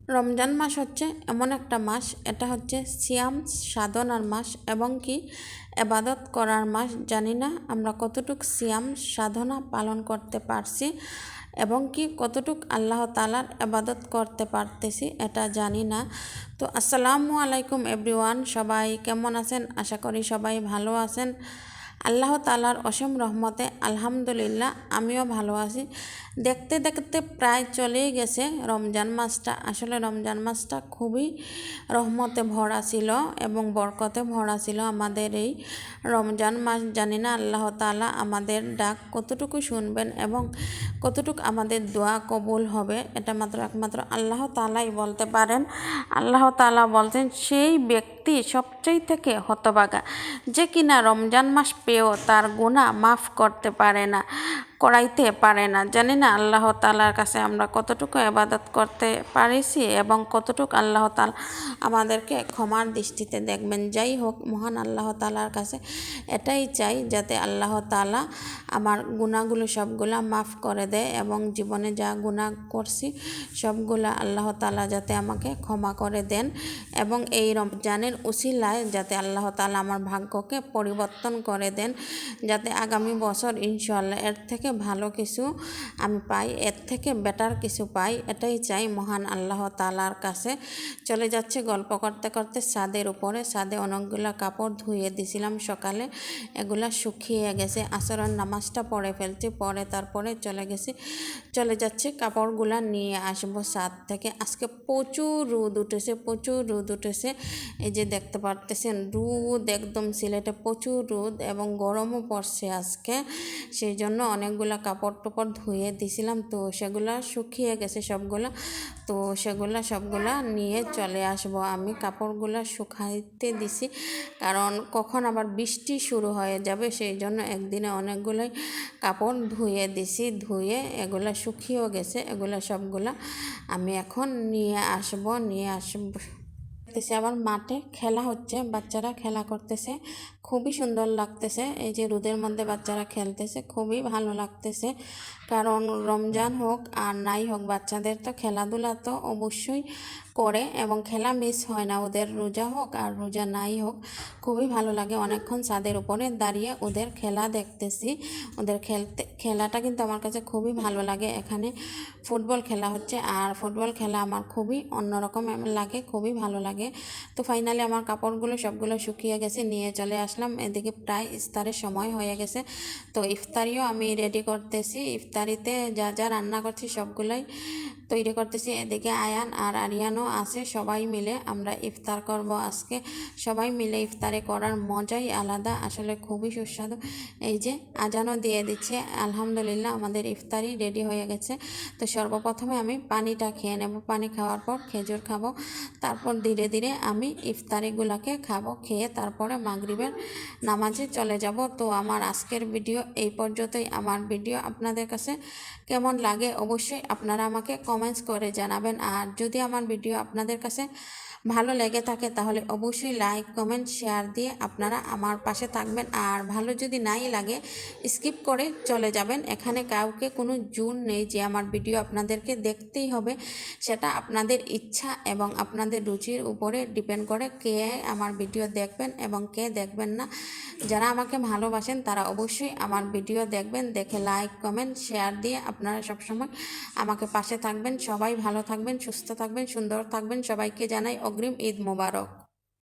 রমজান মাস হচ্ছে এমন একটা মাস, এটা হচ্ছে সিয়াম সাধনার মাস এবং কি এবাদত করার মাস। জানি না আমরা কতটুকু সিয়াম সাধনা পালন করতে পারছি এবং কি কতটুক আল্লাহ তাআলার এবাদত করতে পারতেছি এটা জানি না। তো আসসালামু আলাইকুম এভরিওয়ান, সবাই কেমন আছেন? আশা করি সবাই ভালো আছেন। আল্লাহ তাআলার অসীম রহমতে আলহামদুলিল্লাহ আমিও ভালো আছি। দেখতে দেখতে প্রায় চলেই গেছে রমজান মাসটা। আসলে রমজান মাসটা খুবই রহমতে ভরা ছিল এবং বরকতে ভরা ছিল আমাদের এই রমজান মাস। জানি না আল্লাহ তাআলা আমাদের ডাক কতটুকু শুনবেন এবং কতটুকু আমাদের দোয়া কবুল হবে, এটা মাত্র একমাত্র আল্লাহ তাআলাই বলতে পারেন। আল্লাহ তাআলা বলছেন, সেই ব্যক্তি সবচেয়ে থেকে হতভাগা যে কিনা রমজান মাস পেয়েও তার গুনাহ মাফ করতে পারে না, করাইতে পারে না। জানি না আল্লাহ তাআলার কাছে আমরা কতটুকু ইবাদত করতে পারিছি এবং কতটুকু আল্লাহ তাআলা আমাদেরকে ক্ষমার দৃষ্টিতে দেখবেন। যাই হোক, মহান আল্লাহ তাআলার কাছে এটাই চাই যাতে আল্লাহ তাআলা আমার গুনাহগুলো সবগুলা মাফ করে দেয় এবং জীবনে যা গুনাহ করছি সবগুলা আল্লাহ তাআলা যাতে আমাকে ক্ষমা করে দেন এবং এই রমজানের উসিলায় যাতে আল্লাহ তাআলা আমার ভাগ্যকে পরিবর্তন করে দেন, যাতে আগামী বছর ইনশাআল্লাহ এর থেকে ভালো কিছু আমি পাই, এর থেকে বেটার কিছু পাই, এটাই চাই মহান আল্লাহ তাআলার কাছে। চলে যাচ্ছে গল্প করতে করতে ছাদের উপরে। ছাদে অনেকগুলা কাপড় ধুয়ে দিছিলাম সকালে, এগুলা শুকিয়ে গেছে। আসরের নামাজটা পড়ে ফেলছি, পরে তারপরে চলে যাচ্ছে কাপড়গুলা নিয়ে আসবো ছাদ থেকে। আজকে প্রচুর রোদ উঠেছে, প্রচুর রোদ উঠেছে। এই যে দেখতে পারতেছেন রোদ, একদম সিলেটে প্রচুর রোদ এবং গরমও পড়ছে আজকে। সেই জন্য অনেকগুলা কাপড় টাপড় ধুয়ে দিছিলাম, তো সেগুলা শুকিয়ে গেছে সবগুলা। তো সেগুলা সবগুলা নিয়ে চলে আসবো। আমি কাপড়গুলা শুকাইতে দিছি, কারণ কখন আবার বৃষ্টি শুরু হয়ে যাবে, সেই জন্য একদিনে অনেকগুলাই কাপড় ধুয়ে দিছি। ধুয়ে এগুলা শুকিয়েও গেছে, এগুলা সবগুলা আমি এখন নিয়ে আসবো। দেখতেছি আবার মাঠে খেলা হচ্ছে, বাচ্চারা খেলা করতেছে, খুবই সুন্দর লাগতেছে। এই যে রোদের মধ্যে বাচ্চারা খেলতেছে, খুবই ভালো লাগতেছে। কারণ রমজান হোক আর নাই হোক, বাচ্চাদের তো খেলাধুলা তো অবশ্যই করে এবং খেলা মিস হয় না, ওদের রোজা হোক আর রোজা নাই হোক। খুবই ভালো লাগে অনেকক্ষণ ছাদের উপরে দাঁড়িয়ে ওদের খেলা দেখতেছি। ওদের খেলাটা কিন্তু আমার কাছে খুবই ভালো লাগে। এখানে ফুটবল খেলা হচ্ছে, আর ফুটবল খেলা আমার খুবই অন্যরকম লাগে, খুবই ভালো লাগে। তো ফাইনালি আমার কাপড়গুলো সবগুলো শুকিয়ে গেছে, নিয়ে চলে আসলাম। এদিকে প্রায় ইফতারের সময় হয়ে গেছে, তো ইফতারিও আমি রেডি করতেছি। ইফতারিতে যা যা রান্না করছি সবগুলোই তৈরি করতেছি। এদিকে আয়ান আর আরিয়ানও আছে, সবাই মিলে আমরা ইফতার করব আজকে। সবাই মিলে ইফতারে করার মজাই আলাদা, আসলে খুবই সুস্বাদু। এই যে আজানও দিয়ে দিচ্ছে, আলহামদুলিল্লাহ আমাদের ইফতারি রেডি হয়ে গেছে। তো সর্বপ্রথমে আমি পানিটা খেয়ে নেব, পানি খাওয়ার পর খেজুর খাবো, তারপর ধীরে ধীরে আমি ইফতারিগুলোকে খাবো। খেয়ে তারপরে মাগরিবের নামাজে চলে যাব। তো আমার আজকের ভিডিও এই পর্যন্তই। আমার ভিডিও আপনাদের কাছে কেমন লাগে অবশ্যই আপনারা আমাকে কমেন্টস করে জানাবেন। আর যদি আমার ভিডিও আপনাদের কাছে ভালো লেগে থাকে তাহলে অবশ্যই লাইক কমেন্ট শেয়ার দিয়ে আপনারা আমার পাশে থাকবেন। আর ভালো যদি নাই লাগে স্কিপ করে চলে যাবেন। এখানে কাউকে কোনো জোর নেই যে আমার ভিডিও আপনাদেরকে দেখতেই হবে, সেটা আপনাদের ইচ্ছা এবং আপনাদের রুচির উপরে ডিপেন্ড করে কে আমার ভিডিও দেখবেন এবং কে দেখবেন না। যারা আমাকে ভালোবাসেন তারা অবশ্যই আমার ভিডিও দেখবেন, দেখে লাইক কমেন্ট শেয়ার দিয়ে আপনারা সবসময় আমাকে পাশে থাকবেন। সবাই ভালো থাকবেন, সুস্থ থাকবেন, সুন্দর থাকবেন। সবাইকে জানাই অগ্রিম ঈদ মোবারক।